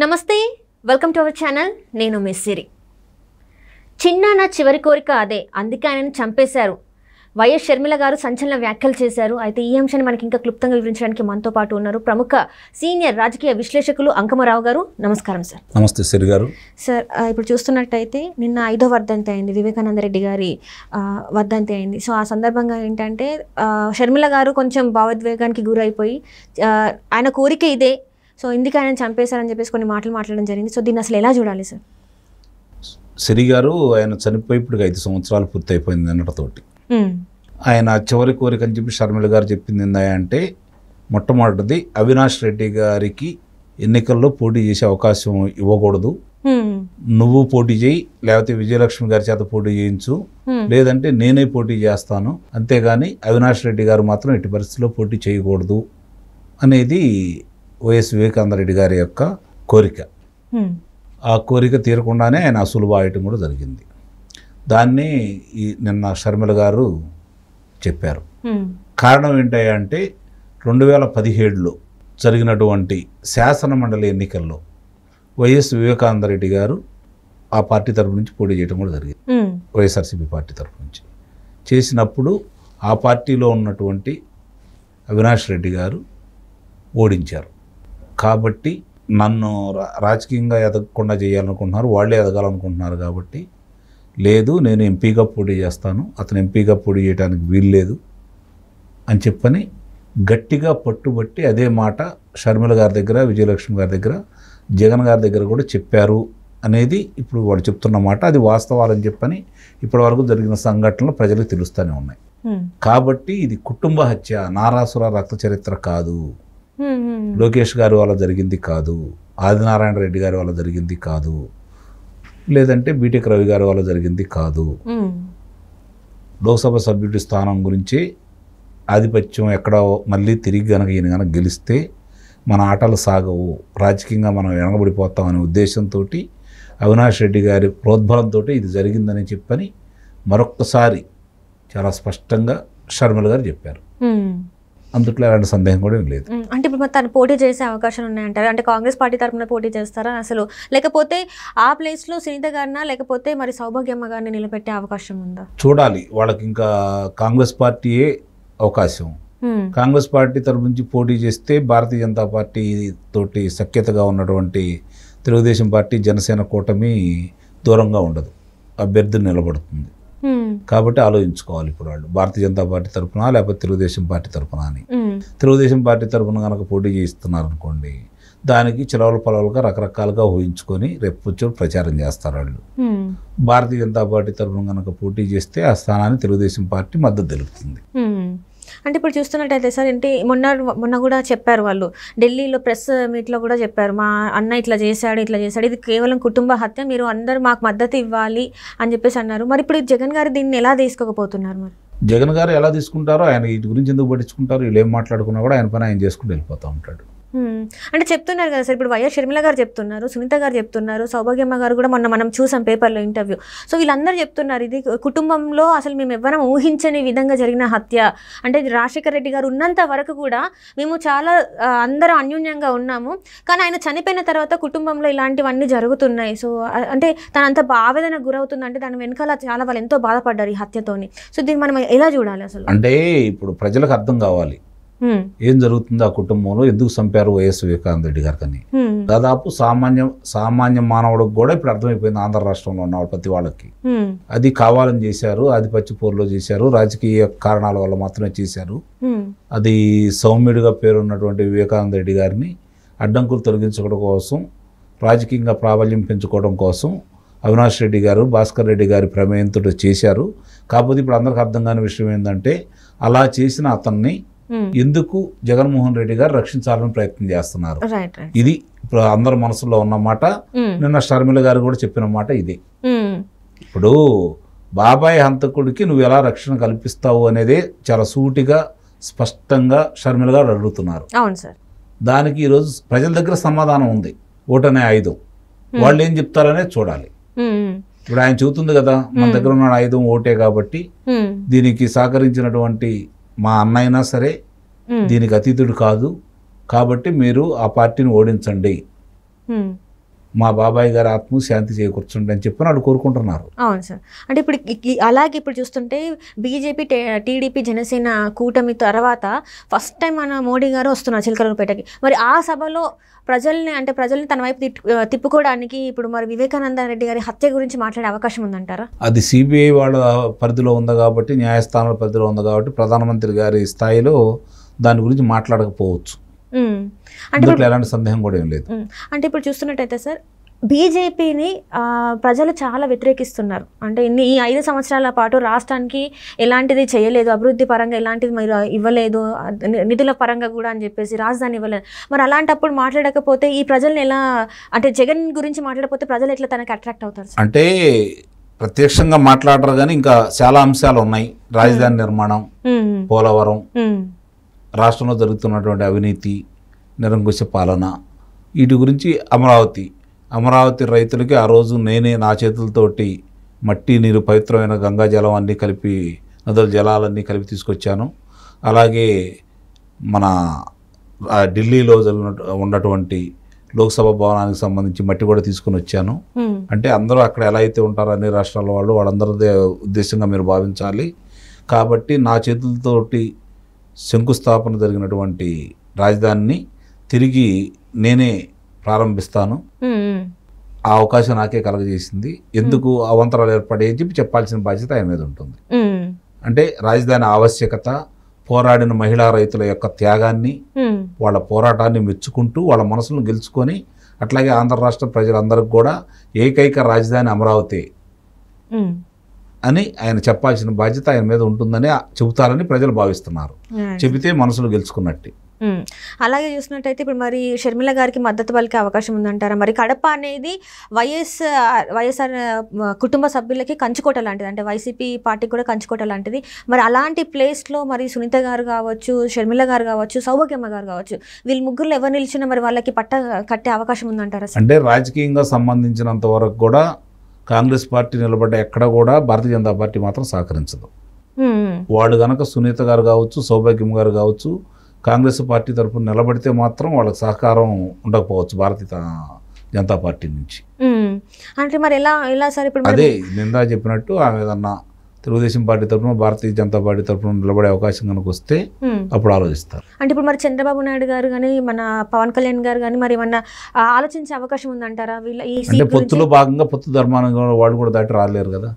నమస్తే, welcome to our channel. నేను miss సిరి. చిన్న నా చివరి కోరిక అదే, అందుకే ఆయనను చంపేశారు. వైఎస్ షర్మిల గారు సంచలన వ్యాఖ్యలు చేశారు. అయితే ఈ అంశాన్ని మనకి ఇంకా క్లుప్తంగా వివరించడానికి మనతో పాటు ఉన్నారు ప్రముఖ సీనియర్ రాజకీయ విశ్లేషకులు అంకమరావు గారు. నమస్కారం సార్. నమస్తే సిరి గారు. సార్, ఇప్పుడు చూస్తున్నట్టయితే నిన్న 5వ వర్ధంతి అయింది, వివేకానంద రెడ్డి గారి వర్ధంతి అయింది. సో ఆ సందర్భంగా ఏంటంటే షర్మిల గారు కొంచెం భావోద్వేగానికి గురైపోయి ఆయన కోరిక ఇదే, సో ఇందుకు ఆయన చంపేశారని చెప్పేసి కొన్ని మాటలు మాట్లాడడం జరిగింది. సో దీన్ని అసలు ఎలా చూడాలి సార్? సిరి గారు, ఆయన చనిపోయి ఇప్పుడు 5 సంవత్సరాలు పూర్తయిపోయింది నిన్నటితోటి. ఆయన చివరి కోరిక అని చెప్పి షర్మిల గారు చెప్పింది ఏంటంటే, మొట్టమొదటిది అవినాష్ రెడ్డి గారికి ఎన్నికల్లో పోటీ చేసే అవకాశం ఇవ్వకూడదు, నువ్వు పోటీ చేయి, లేకపోతే విజయలక్ష్మి గారి చేత పోటీ చేయించు, లేదంటే నేనే పోటీ చేస్తాను, అంతేగాని అవినాష్ రెడ్డి గారు మాత్రం ఎట్టి పరిస్థితుల్లో పోటీ చేయకూడదు అనేది వైఎస్ వివేకానంద రెడ్డి గారి యొక్క కోరిక. ఆ కోరిక తీరకుండానే ఆయన అసలు బాయటం కూడా జరిగింది. దాన్ని నిన్న షర్మిల గారు చెప్పారు. కారణం ఏంటంటే 2017లో జరిగినటువంటి శాసన మండలి ఎన్నికల్లో వైఎస్ వివేకానంద రెడ్డి గారు ఆ పార్టీ తరపు నుంచి పోటీ చేయడం కూడా జరిగింది. వైఎస్ఆర్సీపీ పార్టీ తరపు నుంచి చేసినప్పుడు ఆ పార్టీలో ఉన్నటువంటి అవినాష్ రెడ్డి గారు ఓడించారు. కాబట్టి నన్ను రాజకీయంగా ఎదగకుండా చేయాలనుకుంటున్నారు, వాళ్ళే ఎదగాలనుకుంటున్నారు. కాబట్టి లేదు, నేను ఎంపీగా పోటీ చేస్తాను, అతను ఎంపీగా పోటీ చేయడానికి వీల్లేదు అని చెప్పని గట్టిగా పట్టుబట్టి అదే మాట షర్మిల గారి దగ్గర, విజయలక్ష్మి గారి దగ్గర, జగన్ గారి దగ్గర కూడా చెప్పారు అనేది ఇప్పుడు వాళ్ళు చెప్తున్న మాట. అది వాస్తవాలని చెప్పని ఇప్పటి వరకు జరిగిన సంఘటనలు ప్రజలకు తెలుస్తూనే ఉన్నాయి. కాబట్టి ఇది కుటుంబ హత్య, నారాసుర రక్త చరిత్ర కాదు, లోకేష్ గారి వల్ల జరిగింది కాదు, ఆదినారాయణ రెడ్డి గారి వల్ల జరిగింది కాదు, లేదంటే బీటెక్ రవి గారి వల్ల జరిగింది కాదు. లోక్సభ సభ్యుడి స్థానం గురించి ఆధిపత్యం ఎక్కడ మళ్ళీ తిరిగి గనక ఈయన కనుక గెలిస్తే మన ఆటలు సాగవు, రాజకీయంగా మనం వెనకబడిపోతామనే ఉద్దేశంతో అవినాష్ రెడ్డి గారి ప్రోద్బలంతో ఇది జరిగిందని చెప్పని మరొక్కసారి చాలా స్పష్టంగా షర్మిల గారు చెప్పారు. అందుట్లో ఎలాంటి సందేహం కూడా లేదు. అంటే ఇప్పుడు తను పోటీ చేసే అవకాశాలు ఉన్నాయంటారు. అంటే కాంగ్రెస్ పార్టీ తరఫున పోటీ చేస్తారా అసలు, లేకపోతే ఆ ప్లేస్లో సునీత గారినా లేకపోతే మరి సౌభాగ్యమ్మ గారిని నిలబెట్టే అవకాశం ఉందా? చూడాలి. వాళ్ళకి ఇంకా కాంగ్రెస్ పార్టీయే అవకాశం. కాంగ్రెస్ పార్టీ తరఫు నుంచి పోటీ చేస్తే భారతీయ జనతా పార్టీ తోటి సఖ్యతగా ఉన్నటువంటి తెలుగుదేశం పార్టీ, జనసేన కూటమి దూరంగా ఉండదు, అభ్యర్థి నిలబడుతుంది. కాబట్టి ఆలోచించుకోవాలి ఇప్పుడు వాళ్ళు భారతీయ జనతా పార్టీ తరఫున లేకపోతే తెలుగుదేశం పార్టీ తరఫున అని. తెలుగుదేశం పార్టీ తరఫున కనుక పోటీ చేస్తున్నారు అనుకోండి, దానికి చిలవల పొలవలుగా రకరకాలుగా ఊహించుకొని రేపు వచ్చి ప్రచారం చేస్తారు వాళ్ళు. భారతీయ జనతా పార్టీ తరఫున కనుక పోటీ చేస్తే ఆ స్థానాన్ని తెలుగుదేశం పార్టీ మద్దతు తెలుపుతుంది. అంటే ఇప్పుడు చూస్తున్నట్టయితే సార్, ఏంటి మొన్న కూడా చెప్పారు వాళ్ళు, ఢిల్లీలో ప్రెస్ మీట్లో కూడా చెప్పారు, మా అన్న ఇట్లా చేశాడు, ఇది కేవలం కుటుంబ హత్య, మీరు అందరూ మాకు మద్దతు ఇవ్వాలి అని చెప్పేసి అన్నారు. మరి ఇప్పుడు జగన్ గారు దీన్ని ఎలా తీసుకోకపోతున్నారు? మరి జగన్ గారు ఎలా తీసుకుంటారో, ఆయన వీటి గురించి ఎందుకు పట్టించుకుంటారు? వీళ్ళు ఏం మాట్లాడుకున్నా కూడా ఆయన పని ఆయన చేసుకుంటూ వెళ్ళిపోతూ ఉంటాడు. అంటే చెప్తున్నారు కదా సార్, ఇప్పుడు వైఎస్ షర్మిల గారు చెప్తున్నారు, సునీత గారు చెప్తున్నారు, సౌభాగ్యమ్మ గారు కూడా మొన్న మనం చూసాం పేపర్లో ఇంటర్వ్యూ. సో వీళ్ళందరూ చెప్తున్నారు ఇది కుటుంబంలో అసలు మేము ఎవరం ఊహించని విధంగా జరిగిన హత్య. అంటే రాజశేఖర రెడ్డి గారు ఉన్నంత వరకు కూడా మేము చాలా అందరూ అన్యోన్యంగా ఉన్నాము, కానీ ఆయన చనిపోయిన తర్వాత కుటుంబంలో ఇలాంటివన్నీ జరుగుతున్నాయి. సో అంటే తనంత ఆవేదనకు గురవుతుంది, అంటే దాని వెనకాల చాలా వాళ్ళు ఎంతో బాధపడ్డారు ఈ హత్యతోని. సో దీన్ని మనం ఎలా చూడాలి అసలు? అంటే ఇప్పుడు ప్రజలకు అర్థం కావాలి ఏం జరుగుతుంది ఆ కుటుంబంలో, ఎందుకు చంపారు వైఎస్ వివేకానంద రెడ్డి గారు అని. దాదాపు సామాన్య మానవుడికి కూడా ఇప్పుడు అర్థమైపోయింది ఆంధ్ర రాష్ట్రంలో ఉన్న ప్రతి వాళ్ళకి. అది కావాలని చేశారు, ఆధిపత్య పోరులో చేశారు, రాజకీయ కారణాల వల్ల మాత్రమే చేశారు. అది సౌమ్యుడిగా పేరున్నటువంటి వివేకానంద రెడ్డి గారిని అడ్డంకులు తొలగించడం కోసం, రాజకీయంగా ప్రాబల్యం పెంచుకోవడం కోసం అవినాష్ రెడ్డి గారు, భాస్కర్ రెడ్డి గారి ప్రమేయంతో చేశారు. కాకపోతే ఇప్పుడు అందరికి అర్థం కాని విషయం ఏంటంటే, అలా చేసిన అతన్ని ఎందుకు జగన్మోహన్ రెడ్డి గారు రక్షించాలని ప్రయత్నం చేస్తున్నారు. ఇది ఇప్పుడు అందరి మనసులో ఉన్న మాట. నిన్న షర్మిల గారు కూడా చెప్పిన మాట ఇది. ఇప్పుడు బాబాయ్ హంతకుడికి నువ్వు ఎలా రక్షణ కల్పిస్తావు అనేది చాలా సూటిగా స్పష్టంగా షర్మిల గారు అడుగుతున్నారు. దానికి ఈరోజు ప్రజల దగ్గర సమాధానం ఉంది. ఓటనే ఆయుధం, వాళ్ళు ఏం చెప్తారనేది చూడాలి. ఇప్పుడు ఆయన చెబుతుంది కదా, మన దగ్గర ఉన్న ఆయుధం ఓటే, కాబట్టి దీనికి సహకరించినటువంటి మా అన్నైనా సరే దీనికి అతీతుడు కాదు, కాబట్టి మీరు ఆ పార్టీని ఓడించండి మా బాబాయ్ గారి ఆత్మ శాంతి చేకూర్చుండి అని చెప్పి వాళ్ళు కోరుకుంటున్నారు. అవును సార్. అంటే ఇప్పుడు అలాగే ఇప్పుడు చూస్తుంటే బీజేపీ టీడీపీ జనసేన కూటమి తర్వాత ఫస్ట్ టైం మన మోడీ గారు వస్తున్నారు చిలకలూరుపేటకి. మరి ఆ సభలో ప్రజల్ని తన వైపు తిప్పుకోవడానికి ఇప్పుడు మరి వివేకానంద రెడ్డి గారి హత్య గురించి మాట్లాడే అవకాశం ఉందంటారా? అది సిబిఐ వాళ్ళ పరిధిలో ఉంది కాబట్టి, న్యాయస్థానాల పరిధిలో ఉంది కాబట్టి ప్రధానమంత్రి గారి స్థాయిలో దాని గురించి మాట్లాడకపోవచ్చు. అంటే ఎలాంటి సందేహం కూడా ఏం లేదు. అంటే ఇప్పుడు చూస్తున్నట్టయితే సార్, బీజేపీని ప్రజలు చాలా వ్యతిరేకిస్తున్నారు. అంటే ఈ 5 సంవత్సరాల పాటు రాష్ట్రానికి ఎలాంటిది చేయలేదు, అభివృద్ధి పరంగా ఎలాంటిది మీరు ఇవ్వలేదు, నిధుల పరంగా కూడా అని చెప్పేసి రాజధాని ఇవ్వలేదు. మరి అలాంటప్పుడు మాట్లాడకపోతే ఈ ప్రజల్ని ఎలా, అంటే జగన్ గురించి మాట్లాడకపోతే ప్రజలు ఎట్లా తనకి అట్రాక్ట్ అవుతారు? అంటే ప్రత్యక్షంగా మాట్లాడరు కానీ ఇంకా చాలా అంశాలు ఉన్నాయి. రాజధాని నిర్మాణం, పోలవరం, రాష్ట్రంలో జరుగుతున్నటువంటి అవినీతి, నిరంకుశ పాలన, వీటి గురించి అమరావతి రైతులకి ఆ రోజు నేనే నా చేతులతోటి మట్టి నీరు పవిత్రమైన గంగా జలం అన్నీ కలిపి, నదుల జలాలన్నీ కలిపి తీసుకొచ్చాను. అలాగే మన ఢిల్లీలో ఉన్నటువంటి లోక్సభ భవనానికి సంబంధించి మట్టి కూడా తీసుకుని వచ్చాను. అంటే అందరూ అక్కడ ఎలా అయితే ఉంటారో అన్ని రాష్ట్రాల వాళ్ళందరిదే ఉద్దేశంగా మీరు భావించాలి. కాబట్టి నా చేతులతోటి శంకుస్థాపన జరిగినటువంటి రాజధానిని తిరిగి నేనే ప్రారంభిస్తాను. ఆ అవకాశం నాకే కలగజేసింది. ఎందుకు అవంతరాలు ఏర్పడే అని చెప్పాల్సిన బాధ్యత ఆయన మీద ఉంటుంది. అంటే రాజధాని ఆవశ్యకత, పోరాడిన మహిళా రైతుల యొక్క త్యాగాన్ని, వాళ్ళ పోరాటాన్ని మెచ్చుకుంటూ వాళ్ళ మనసులను గెలుచుకొని, అట్లాగే ఆంధ్ర రాష్ట్ర ప్రజలందరికీ కూడా ఏకైక రాజధాని అమరావతి అని ఆయన చెప్పాల్సిన బాధ్యత ఆయన మీద ఉంటుందని చెబుతారని ప్రజలు భావిస్తున్నారు. చెబితే మనసులు గెలుచుకున్నట్టే. అలాగే చూసినట్టయితే ఇప్పుడు మరి షర్మిల గారికి మద్దతు పలికే అవకాశం ఉందంటారా? మరి కడప అనేది వైఎస్ఆర్ కుటుంబ సభ్యులకి కంచుకోట లాంటిది, అంటే వైసీపీ పార్టీకి కూడా కంచుకోట లాంటిది. మరి అలాంటి ప్లేస్లో మరి సునీత గారు కావచ్చు, షర్మిల గారు కావచ్చు, సౌభాగ్యమ్మ గారు కావచ్చు, వీళ్ళు ముగ్గురు ఎవరు నిలిచినా మరి వాళ్ళకి పట్ట కట్టే అవకాశం ఉందంటారా? అంటే రాజకీయంగా సంబంధించినంత వరకు కూడా కాంగ్రెస్ పార్టీ నిలబడ్డ ఎక్కడ కూడా భారతీయ జనతా పార్టీ మాత్రం సహకరించదు. వాళ్ళు కనుక సునీత గారు కావచ్చు, సౌభాగ్యం గారు కావచ్చు, కాంగ్రెస్ పార్టీ తరఫున నిలబడితే మాత్రం వాళ్ళకి సహకారం ఉండకపోవచ్చు భారతీయ జనతా పార్టీ నుంచి. అంటే మరి ఎలా సార్? ఇప్పుడు అదే నిందా చెప్పినట్టు ఆమె ఏదన్నా తెలుగుదేశం పార్టీ తరఫున, భారతీయ జనతా పార్టీ తరఫున నిలబడే అవకాశం కనుక వస్తే అప్పుడు ఆలోచిస్తారు. అంటే ఇప్పుడు మరి చంద్రబాబు నాయుడు గారు కానీ, మన పవన్ కళ్యాణ్ గారు కానీ మరి ఏమన్నా ఆలోచించే అవకాశం ఉందంటారా? అంటే పొత్తులో భాగంగా పొత్తు ధర్మానం వాళ్ళు కూడా దాటి రాలేరు కదా,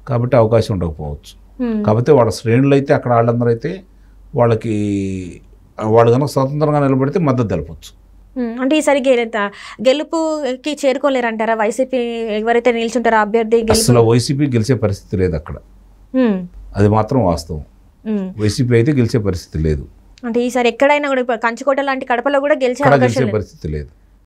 కాబట్టి అవకాశం ఉండకపోవచ్చు. కాకపోతే వాళ్ళ శ్రేణులు అయితే అక్కడ వాళ్ళందరూ అయితే వాళ్ళు కనుక స్వతంత్రంగా నిలబడితే మద్దతు తెలపచ్చు. అంటే ఈసారి గెలుపుకి చేరుకోలేరంటారా? వైసీపీ ఎవరైతే నిల్చుంటారో అభ్యర్థి అసలు వైసీపీ గెలిచే పరిస్థితి లేదు అక్కడ, అది మాత్రం వాస్తవం. వైసీపీ అయితే గెలిచే పరిస్థితి లేదు. అంటే ఈసారి ఎక్కడైనా కూడా కంచుకోట లాంటి కడపలో కూడా గెలిచే పరిస్థితి లేదు.